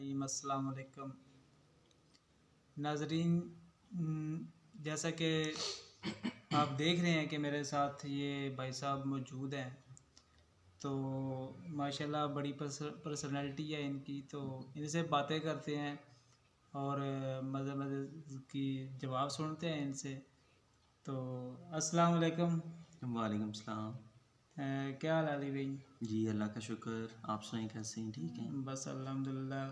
अस्सलाम वालेकुम नाजरीन। जैसा कि आप देख रहे हैं कि मेरे साथ ये भाई साहब मौजूद हैं, तो माशाल्लाह बड़ी पर्सनालिटी है इनकी। तो इनसे बातें करते हैं और मज़े मज़े की जवाब सुनते हैं इनसे। तो अस्सलाम वालेकुम। वालेकुम सलाम। क्या हाल है अली भाई? जी अल्लाह का शुक्र। आप सुनाइए कैसे हैं? ठीक हैं? बस अल्हम्दुलिल्लाह।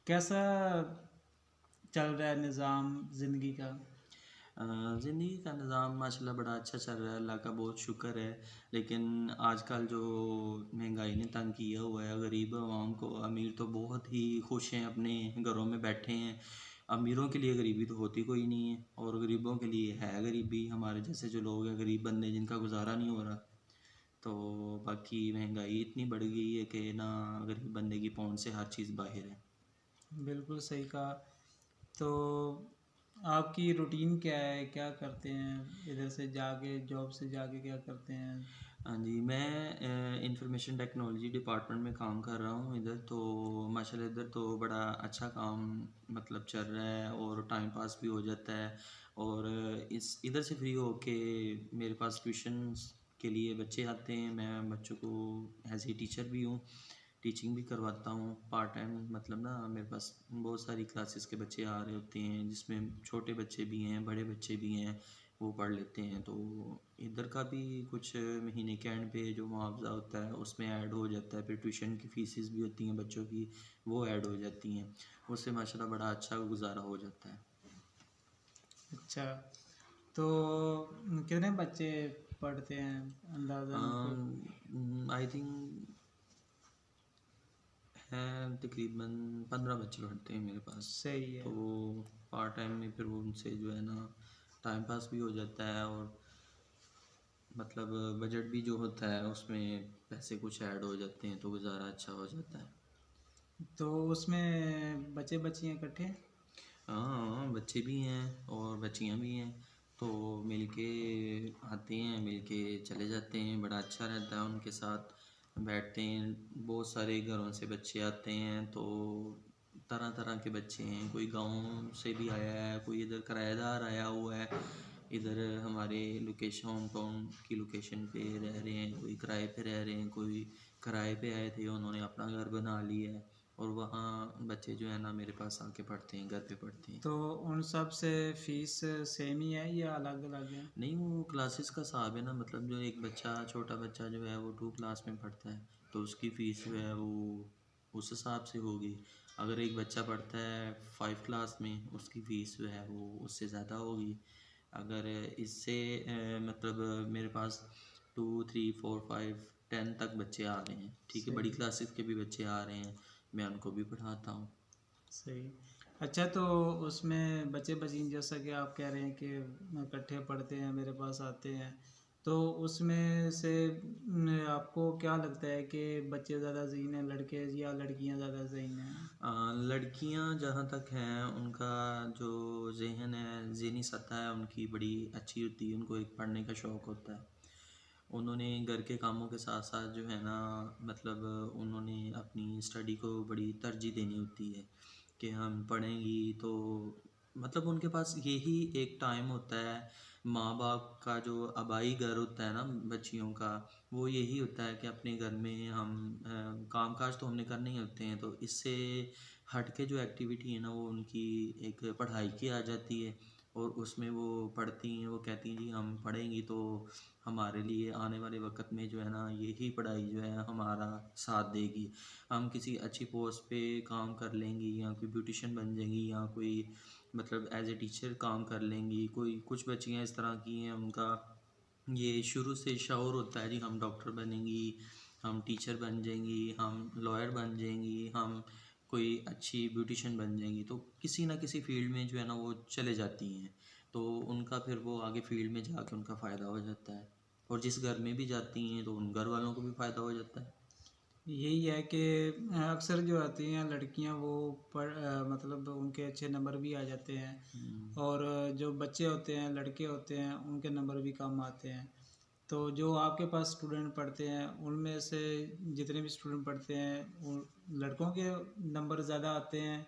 कैसा चल रहा है निज़ाम ज़िंदगी का? ज़िंदगी का निज़ाम माशाल्लाह बड़ा अच्छा चल रहा है, अल्लाह का बहुत शुक्र है। लेकिन आजकल जो महंगाई ने तंग किया हुआ है गरीब आवाम को, अमीर तो बहुत ही खुश हैं, अपने घरों में बैठे हैं। अमीरों के लिए गरीबी तो होती कोई नहीं है और गरीबों के लिए है गरीबी। हमारे जैसे जो लोग हैं, गरीब बंदे जिनका गुजारा नहीं हो रहा, तो बाकी महंगाई इतनी बढ़ गई है कि ना गरीब बंदे की पहुंच से हर चीज़ बाहर है। बिल्कुल सही कहा। तो आपकी रूटीन क्या है? क्या करते हैं इधर से जाके, जॉब से जाके क्या करते हैं? हाँ जी, मैं इंफॉर्मेशन टेक्नोलॉजी डिपार्टमेंट में काम कर रहा हूँ इधर। तो माशाल्लाह इधर तो बड़ा अच्छा काम मतलब चल रहा है और टाइम पास भी हो जाता है। और इस इधर से फ्री होके मेरे पास ट्यूशन्स के लिए बच्चे आते हैं। मैं बच्चों को एज ए टीचर भी हूँ, टीचिंग भी करवाता हूँ पार्ट टाइम। मतलब ना मेरे पास बहुत सारी क्लासेस के बच्चे आ रहे होते हैं, जिसमें छोटे बच्चे भी हैं, बड़े बच्चे भी हैं, वो पढ़ लेते हैं। तो इधर का भी कुछ महीने के एंड पे जो मुआवजा होता है उसमें ऐड हो जाता है। फिर ट्यूशन की फ़ीसेस भी होती हैं बच्चों की, वो ऐड हो जाती हैं। उससे माशाल्लाह बड़ा अच्छा गुजारा हो जाता है। अच्छा, तो कितने बच्चे पढ़ते हैं अंदाज़न कोई? आई थिंक हैं तकरीबन 15 बच्चे पढ़ते हैं मेरे पास। सही तो है। पार्ट टाइम में फिर वो उनसे जो है ना टाइम पास भी हो जाता है और मतलब बजट भी जो होता है उसमें पैसे कुछ ऐड हो जाते हैं, तो गुज़ारा अच्छा हो जाता है। तो उसमें बच्चे बच्चियाँ इकट्ठे? हाँ, बच्चे भी हैं और बच्चियाँ भी हैं। तो मिलके आते हैं, मिलके चले जाते हैं, बड़ा अच्छा रहता है उनके साथ। बैठते हैं, बहुत सारे घरों से बच्चे आते हैं, तो तरह तरह के बच्चे हैं। कोई गांव से भी आया है, कोई इधर किराएदार आया हुआ है, इधर हमारे लोकेशन होम टाउन की लोकेशन पे रह रहे हैं, कोई किराए पे रह रहे हैं, कोई किराए पे आए थे उन्होंने अपना घर बना लिया है। और वहाँ बच्चे जो है ना मेरे पास आके पढ़ते हैं, घर पे पढ़ते हैं। तो उन सब से फीस सेम ही है या अलग अलग है? नहीं, वो क्लासेस का हिसाब है ना। मतलब जो एक बच्चा, छोटा बच्चा जो है वो 2 क्लास में पढ़ता है, तो उसकी फ़ीस जो है वो उस हिसाब से होगी। अगर एक बच्चा पढ़ता है 5 क्लास में, उसकी फ़ीस जो है वो उससे ज़्यादा होगी। अगर इससे मतलब मेरे पास 2, 3, 4, 5, 10 तक बच्चे आ रहे हैं, ठीक है? बड़ी सही क्लासेस के भी बच्चे आ रहे हैं, मैं उनको भी पढ़ाता हूँ। सही। अच्छा, तो उसमें बच्चे बच्चियाँ जैसा कि आप कह रहे हैं कि इकट्ठे पढ़ते हैं, मेरे पास आते हैं, तो उसमें से आपको क्या लगता है कि बच्चे ज़्यादा ज़हीन हैं लड़के या लड़कियां ज़्यादा ज़हीन हैं? लड़कियां जहाँ तक हैं उनका जो ज़हन है, ज़हनी सतह है उनकी बड़ी अच्छी होती है। उनको एक पढ़ने का शौक़ होता है। उन्होंने घर के कामों के साथ साथ जो है ना मतलब उन्होंने अपनी स्टडी को बड़ी तरजीह देनी होती है कि हम पढ़ेंगी तो मतलब उनके पास यही एक टाइम होता है। माँ बाप का जो आबाई घर होता है ना बच्चियों का, वो यही होता है कि अपने घर में हम काम काज तो हमने करने ही होते हैं, तो इससे हट के जो एक्टिविटी है ना वो उनकी एक पढ़ाई की आ जाती है। और उसमें वो पढ़ती हैं, वो कहती हैं जी हम पढ़ेंगी तो हमारे लिए आने वाले वक्त में जो है ना यही पढ़ाई जो है हमारा साथ देगी। हम किसी अच्छी पोस्ट पे काम कर लेंगी, या कोई ब्यूटिशियन बन जाएंगी, या कोई मतलब एज ए टीचर काम कर लेंगी। कोई कुछ बच्चियाँ इस तरह की हैं, उनका ये शुरू से शौर होता है जी हम डॉक्टर बनेंगी, हम टीचर बन जाएंगी, हम लॉयर बन जाएंगी, हम कोई अच्छी ब्यूटिशियन बन जाएंगी। तो किसी ना किसी फील्ड में जो है ना वो चले जाती हैं, तो उनका फिर वो आगे फील्ड में जाके उनका फ़ायदा हो जाता है। और जिस घर में भी जाती हैं तो उन घर वालों को भी फ़ायदा हो जाता है। यही है कि अक्सर जो आती हैं लड़कियां वो मतलब उनके अच्छे नंबर भी आ जाते हैं, हम्म। और जो बच्चे होते हैं, लड़के होते हैं, उनके नंबर भी कम आते हैं। तो जो आपके पास स्टूडेंट पढ़ते हैं उनमें से जितने भी स्टूडेंट पढ़ते हैं उन लड़कों के नंबर ज़्यादा आते हैं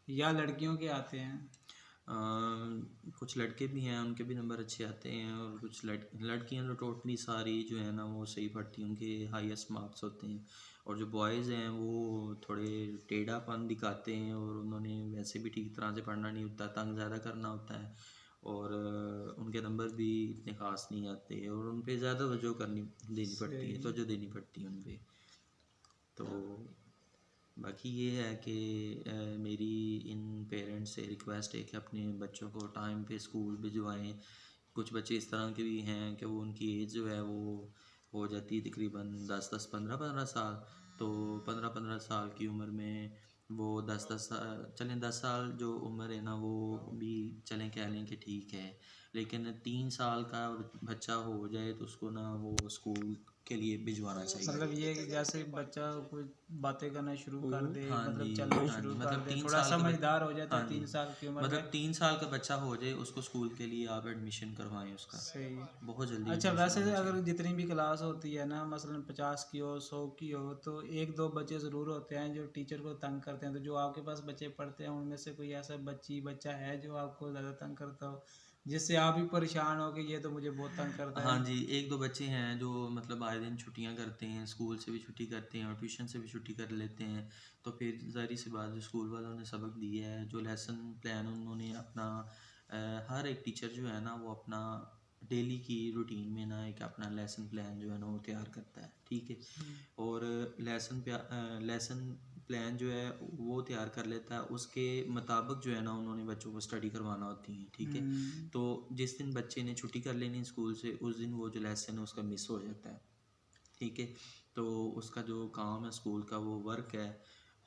या लड़कियों के आते हैं? कुछ लड़के भी हैं, उनके भी नंबर अच्छे आते हैं, और कुछ लड़कियां तो टोटली सारी जो है ना वो सही पढ़ती हैं, उनके हाईएस्ट मार्क्स होते हैं। और जो बॉयज़ हैं वो थोड़े टेढ़ापन दिखाते हैं, और उन्होंने वैसे भी ठीक तरह से पढ़ना नहीं होता, तंग ज़्यादा करना होता है, और उनके नंबर भी इतने ख़ास नहीं आते, और उन पे ज़्यादा तवज्जो देनी पड़ती है, सही। तवज्जो देनी पड़ती है उन पे। तो बाकी ये है कि मेरी इन पेरेंट्स से रिक्वेस्ट है कि अपने बच्चों को टाइम पे स्कूल भिजवाएं। कुछ बच्चे इस तरह के भी हैं कि वो उनकी एज जो है वो हो जाती है तकरीबन 10-10 15-15 साल। तो 15-15 साल की उम्र में वो 10-10 साल चलें, 10 साल जो उम्र है ना वो भी चलें कह लें कि ठीक है, लेकिन 3 साल का बच्चा हो जाए तो उसको ना वो स्कूल के लिए भिजवाना चाहिए। मतलब ये कि जैसे बच्चा कुछ बातें करना शुरू कर दे, हाँ मतलब जी, चलना हाँ शुरू जी, कर मतलब दे, तीन थोड़ा साल के समझदार हो जाता हाँ है जी, 3 साल की उम्र मतलब में। 3 साल का बच्चा हो जाए उसको स्कूल के लिए आप एडमिशन करवाएं उसका, सही। बहुत जल्दी अच्छा, एडमिशन वैसे होना अगर चाहिए। जितनी भी क्लास होती है ना, मसलन 50 की हो, 100 की हो, तो एक दो बच्चे ज़रूर होते हैं जो टीचर को तंग करते हैं। तो जो आपके पास बच्चे पढ़ते हैं उनमें से कोई ऐसा बच्चा है जो आपको ज़्यादा तंग करता हो, जिससे आप भी परेशान हो कि ये तो मुझे बहुत तंग करता हाँ है? जी, 1-2 बच्चे हैं जो मतलब आए दिन छुट्टियाँ करते हैं, स्कूल से भी छुट्टी करते हैं और ट्यूशन से भी छुट्टी कर लेते हैं। तो फिर ज़ाहिर-सी बात है, स्कूल वालों ने सबक दिया है, जो लेसन प्लान उन्होंने अपना हर एक टीचर जो है ना वो अपना डेली की रूटीन में ना एक अपना लेसन प्लान जो है ना वो तैयार करता है, ठीक है? और लेसन प्लान जो है वो तैयार कर लेता है, उसके मुताबिक जो है ना उन्होंने बच्चों को स्टडी करवाना होती है, ठीक है? हम्म। तो जिस दिन बच्चे ने छुट्टी कर लेनी स्कूल से उस दिन वो जो लेसन है उसका मिस हो जाता है, ठीक है? तो उसका जो काम है स्कूल का वो वर्क है,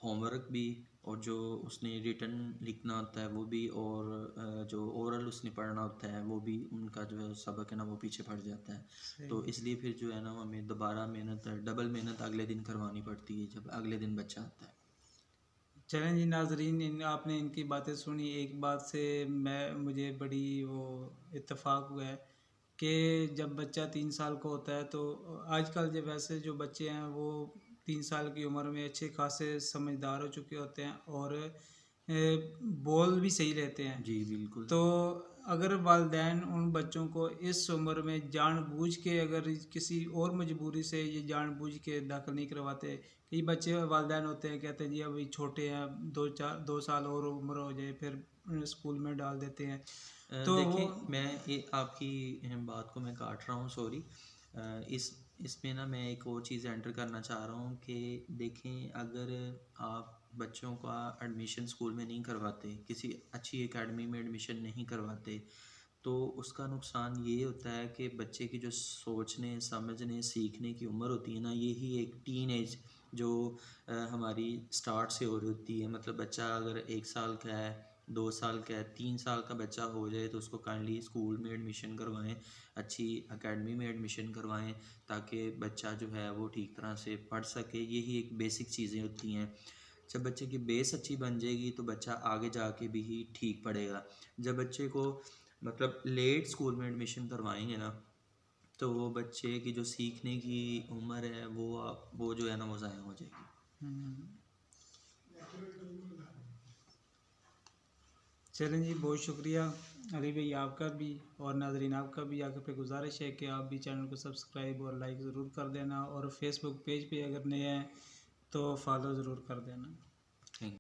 होमवर्क भी, और जो उसने रिटन लिखना होता है वो भी, और जो ओरल उसने पढ़ना होता है वो भी, उनका जो सबक है ना वो पीछे पड़ जाता है। सही। तो इसलिए फिर जो है ना हमें दोबारा मेहनत, डबल मेहनत अगले दिन करवानी पड़ती है जब अगले दिन बच्चा आता है। चलें जी नाजरीन, आपने इनकी बातें सुनी। एक बात से मुझे बड़ी वो इत्तेफाक हुआ है कि जब बच्चा 3 साल का होता है तो आजकल जो वैसे जो बच्चे हैं वो 3 साल की उम्र में अच्छे खासे समझदार हो चुके होते हैं और बोल भी सही लेते हैं। जी बिल्कुल। तो अगर वालिदैन उन बच्चों को इस उम्र में जानबूझ के, अगर किसी और मजबूरी से ये जानबूझ के दाखिल नहीं करवाते, कई बच्चे वालिदैन होते हैं कहते हैं जी अभी छोटे हैं, 2 साल और उम्र हो जाए फिर स्कूल में डाल देते हैं। तो वो देखिए, मैं ये आपकी बात को मैं काट रहा हूँ, सॉरी। इस इसमें ना मैं एक और चीज़ एंटर करना चाह रहा हूँ कि देखें, अगर आप बच्चों का एडमिशन स्कूल में नहीं करवाते, किसी अच्छी एकेडमी में एडमिशन नहीं करवाते, तो उसका नुकसान ये होता है कि बच्चे की जो सोचने, समझने, सीखने की उम्र होती है ना, यही एक टीन एज जो हमारी स्टार्ट से हो रही होती है। मतलब बच्चा अगर 1 साल का है, 2 साल का है, 3 साल का बच्चा हो जाए तो उसको काइंडली स्कूल में एडमिशन करवाएं, अच्छी एकेडमी में एडमिशन करवाएं, ताकि बच्चा जो है वो ठीक तरह से पढ़ सके। यही एक बेसिक चीज़ें होती हैं। जब बच्चे की बेस अच्छी बन जाएगी तो बच्चा आगे जाके भी ही ठीक पढ़ेगा। जब बच्चे को मतलब लेट स्कूल में एडमिशन करवाएंगे ना, तो वो बच्चे की जो सीखने की उम्र है वो जो है ना वो ज़ाया हो जाएगी। हम्म, चलें जी, बहुत शुक्रिया अली भाई आपका भी, और नाजरीन आपका भी। आगे पे गुजारिश है कि आप भी चैनल को सब्सक्राइब और लाइक ज़रूर कर देना, और फेसबुक पेज पे अगर नए हैं तो फॉलो ज़रूर कर देना।